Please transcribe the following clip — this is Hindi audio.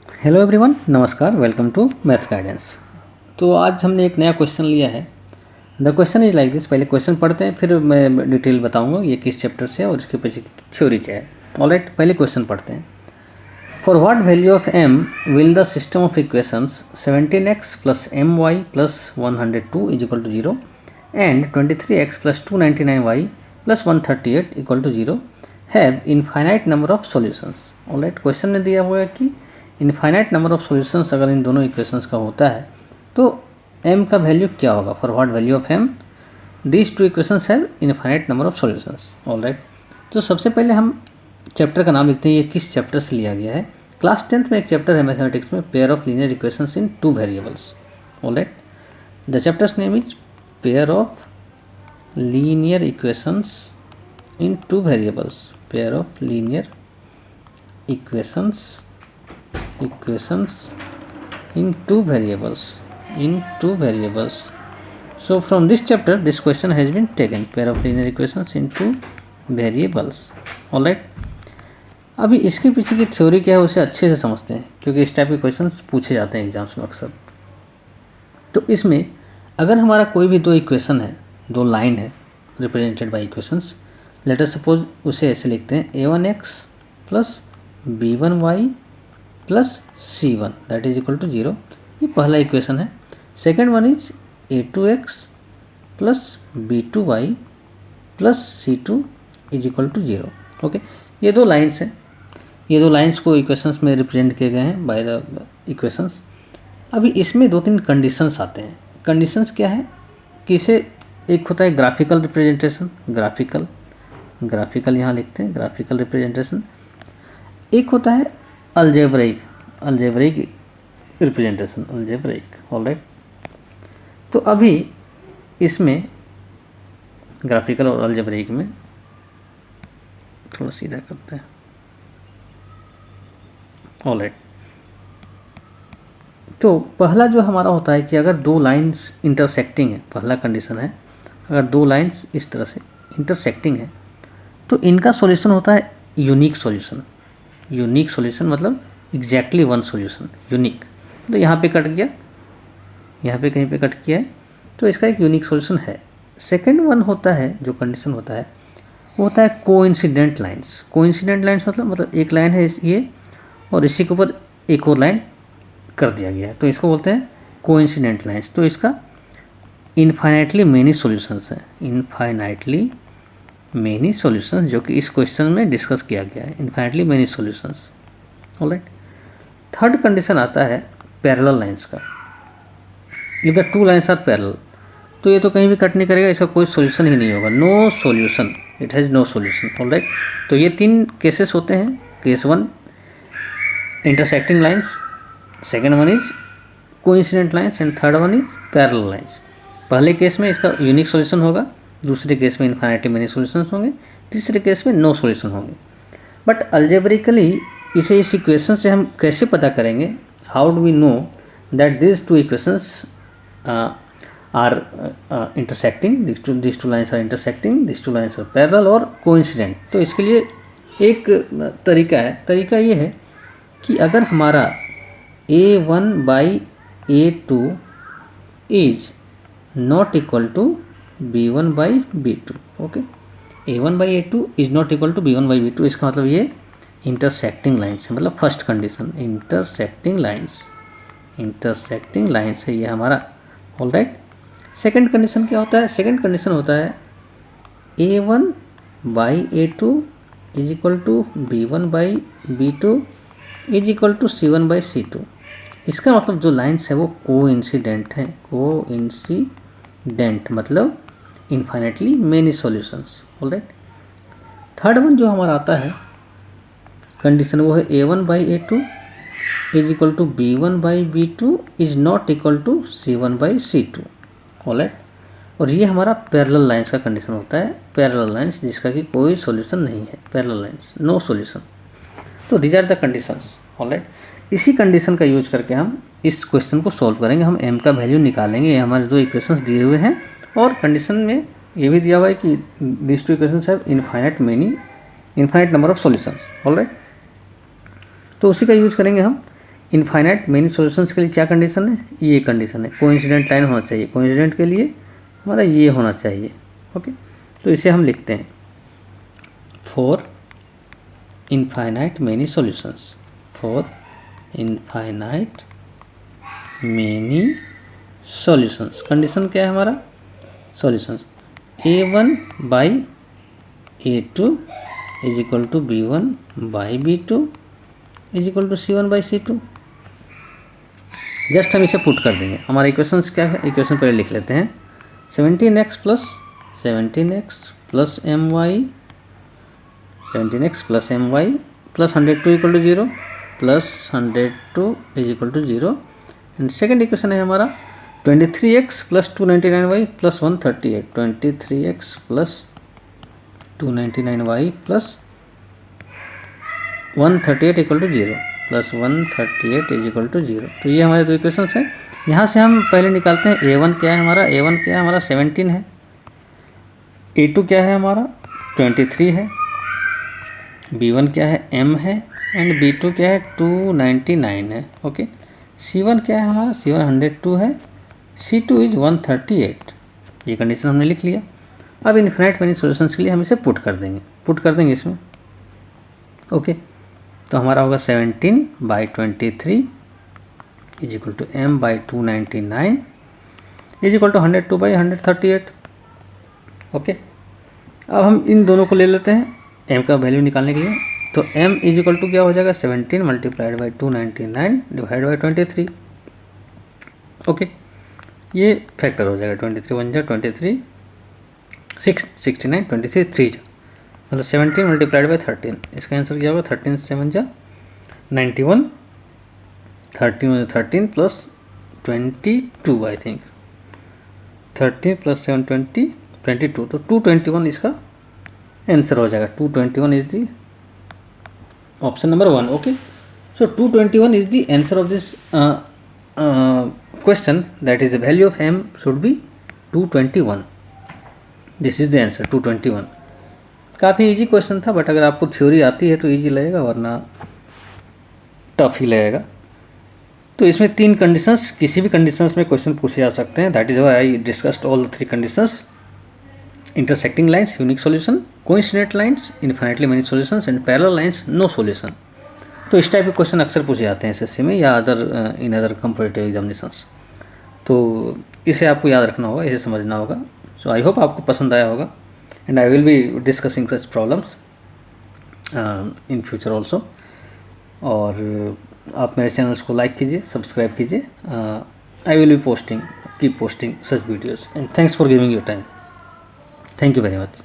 हेलो एवरीवन, नमस्कार। Welcome to maths guidance. तो आज हमने एक नया क्वेश्चन लिया है। The question is like this. पहले क्वेश्चन पढ़ते हैं, फिर मैं डिटेल बताऊंगा ये किस चैप्टर से है और इसके पीछे की थ्योरी क्या है। ऑलराइट, पहले क्वेश्चन पढ़ते हैं। For what value of m will the system of equations 17x plus my plus 102 is equal to 0 and 23x plus 299y plus 138 equal to 0 have infinite number of solutions. Alright, question में दिया हुआ है कि इनफाइनाइट नंबर ऑफ सॉल्यूशंस अगर इन दोनों इक्वेशंस का होता है तो m का वैल्यू क्या होगा। For what value of m these two equations have infinite number of solutions. Alright, तो सबसे पहले हम चैप्टर का नाम लिखते हैं। ये किस चैप्टर से लिया गया है। क्लास 10th में एक चैप्टर है मैथमेटिक्स में, pair of linear equations in two variables. Alright, the chapters name is pair of linear equations in two variables. Pair of linear equations in two variables. So from this chapter this question has been taken, pair of linear equations in two variables. Alright, अभी इसके पीछे की थ्योरी क्या है उसे अच्छे से समझते हैं, क्योंकि इस टाइप के क्वेश्चंस पूछे जाते हैं एग्जाम्स में अक्सर। तो इसमें अगर हमारा कोई भी दो इक्वेशन है, दो लाइन है represented by equations, let us suppose उसे ऐसे लिखते हैं a1x plus b1y plus c1 that is equal to 0। ये पहला इक्वेशन है। Second one is a2x plus b2y plus c2 is equal to 0। Okay, ये दो लाइन्स हैं। ये दो लाइन्स को इक्वेशंस में रिप्रेजेंट किए गए हैं बाय द इक्वेशंस। अभी इसमें दो तीन कंडीशंस आते हैं। कंडीशंस क्या है कि इसे एक होता है ग्राफिकल रिप्रेजेंटेशन, ग्राफिकल यहाँ लिखते हैं ग्राफिकल रिप्रेजेंटेशन। एक होता है अलजेब्रिक रिप्रेजेंटेशन, अलजेब्रिक। ऑलराइट, तो अभी इसमें ग्राफिकल और अलजेब्रिक में थोड़ा सीधा करते हैं। ऑलराइट, तो पहला जो हमारा होता है कि अगर दो लाइंस इंटरसेक्टिंग है, पहला कंडीशन है अगर दो लाइंस इस तरह से इंटरसेक्टिंग है तो इनका सॉल्यूशन होता है यूनिक सॉल्यूशन। यूनिक सॉल्यूशन मतलब एग्जैक्टली वन सॉल्यूशन, यूनिक। तो यहाँ पे कट गया, यहाँ पे कहीं पे कट किया है, तो इसका एक यूनिक सॉल्यूशन है। सेकंड वन होता है, जो कंडीशन होता है वो होता है कोइंसिडेंट लाइंस। कोइंसिडेंट लाइंस मतलब एक लाइन है ये और इसी के ऊपर एक और लाइन कर दिया गया है, तो इसको बोलते हैं कोइंसिडेंट लाइंस। तो इसका इनफाइनाइटली मेनी सॉल्यूशंस है, इनफाइनाइटली मेनी सॉल्यूशंस, जो कि इस क्वेश्चन में डिस्कस किया गया है, infinitely many solutions. Alright, third condition आता है पैरेलल लाइंस का। If the two lines are parallel, तो ये तो कहीं भी कट नहीं करेगा, इसका कोई सॉल्यूशन ही नहीं होगा, no solution, it has no solution. Alright, तो ये तीन केसेस होते हैं। Case one intersecting lines, second one is coincident lines and third one is parallel lines. पहले केस में इसका यूनिक सॉल्यूशन होगा, दूसरे केस में इनफाइनाइटली मेनी सॉल्यूशंस होंगे, तीसरे केस में नो सॉल्यूशन होंगे। बट अलजेब्रिकली इसे इस इक्वेशन से हम कैसे पता करेंगे, how do we know that this two equations are intersecting, this two lines are intersecting, this two lines are parallel और कोइंसिडेंट। तो इसके लिए एक तरीका है। तरीका ये है कि अगर हमारा a1 by a2 is not equal to b1 by b2, okay, a1 by a2 is not equal to b1 by b2, इसका मतलब ये इंटरसेक्टिंग लाइन्स है। मतलब फर्स्ट कंडीशन इंटरसेक्टिंग लाइन्स है ये हमारा। ऑलराइट, सेकंड कंडीशन क्या होता है। सेकंड कंडीशन होता है a1 by a2 is equal to b1 by b2 is equal to c1 by c2। इसका मतलब जो लाइन्स है वो कोइंसिडेंट हैं, कोइंसिडेंट मतलब infinitely many solutions. Alright, third one जो हमारा आता है कंडीशन वो है a1 by a2 is equal to b1 by b2 is not equal to c1 by c2। Alright, और ये हमारा पैरेलल लाइंस का कंडीशन होता है, पैरेलल लाइंस जिसका कि कोई सॉल्यूशन नहीं है, पैरेलल लाइंस नो सॉल्यूशन। तो these are the conditions. Alright, इसी कंडीशन का यूज करके हम इस क्वेश्चन को सॉल्व करेंगे। हम m का वैल्यू निकालेंगे। ये हमारे दो इक्वेशंस दिए हुए हैं और कंडीशन में ये भी दिया हुआ है कि this two equations have infinite number of solutions. Alright, तो उसी का यूज करेंगे हम इनफाइनाइट मेनी सॉल्यूशंस के लिए क्या कंडीशन है, ये कंडीशन है, कोइंसिडेंट लाइन होना चाहिए, कोइंसिडेंट के लिए हमारा ये होना चाहिए। ओके, तो इसे हम लिखते हैं for infinite many solutions, for infinite many solutions. Condition क्या है हमारा, solutions A1 by A2 is equal to B1 by B2 is equal to C1 by C2। Just हम इसे पुट कर देंगे। हमारा इक्वेशंस क्या है, इक्वेशन पहले लिख लेते हैं 17x plus my 17x plus my plus 102 equal to 0 plus 102 is equal to 0। And second equation है हमारा 23x plus 299y plus 138, 23x plus 299y plus 138 equal to 0 plus 138 is equal to 0। तो ये हमारे दो इक्वेशंस हैं। यहाँ से हम पहले निकालते हैं A1 क्या है हमारा, A1 क्या है हमारा 17 है, A2 क्या है हमारा 23 है, B1 क्या है M है, एंड B2 क्या है 299 है। ओके, C1 क्या है हमारा, C1 102 है, C2 इज 138। ये कंडीशन हमने लिख लिया। अब इन्फिनाइट मेनी सॉल्यूशंस के लिए हम इसे पुट कर देंगे इसमें। ओके, तो हमारा होगा 17 by 23 is equal to M by 299 is equal to 102 by 138। Okay, अब हम इन दोनों को ले लेते हैं M का वैल्यू निकालने के लिए। तो M इज इक्वल टू क्या हो जाएगा, 17 multiplied by 299 divide by 23। Okay, ये फैक्टर हो जाएगा 23 1 जा 23 69 23 3 जा, मतलब 17 मल्टीप्लाइड बाई 13। इसका आंसर क्या होगा 13 7 जा 91, 13 प्लस 22 आई थिंक, 13 प्लस 7 22, तो 221 इसका आंसर हो जाएगा। 221 is the option number 1। Okay, so 221 is the answer of this question, that is the value of M should be 221. This is the answer 221। काफ़ी इजी क्वेश्चन था, बट अगर आपको थ्योरी आती है तो इजी लगेगा, वरना टफ ही लगेगा। तो इसमें 3 कंडीशंस, किसी भी कंडीशंस में क्वेश्चन पूछे जा सकते हैं। That is why I discussed all the 3 conditions, intersecting lines unique solution, coincident lines infinitely many solutions, and parallel lines no solution. तो इस टाइप के क्वेश्चन अक्सर पूछे जाते हैं एसएससी में या इन अदर कम्पिटिटिव एग्जामिनेशंस। तो इसे आपको याद रखना होगा, इसे समझना होगा। सो आई होप आपको पसंद आया होगा, and I will be discussing such problems in future also. और आप मेरे चैनल्स को लाइक कीजिए, सब्सक्राइब कीजिए। I will be keep posting such videos, and thanks for giving your time. Thank you very much.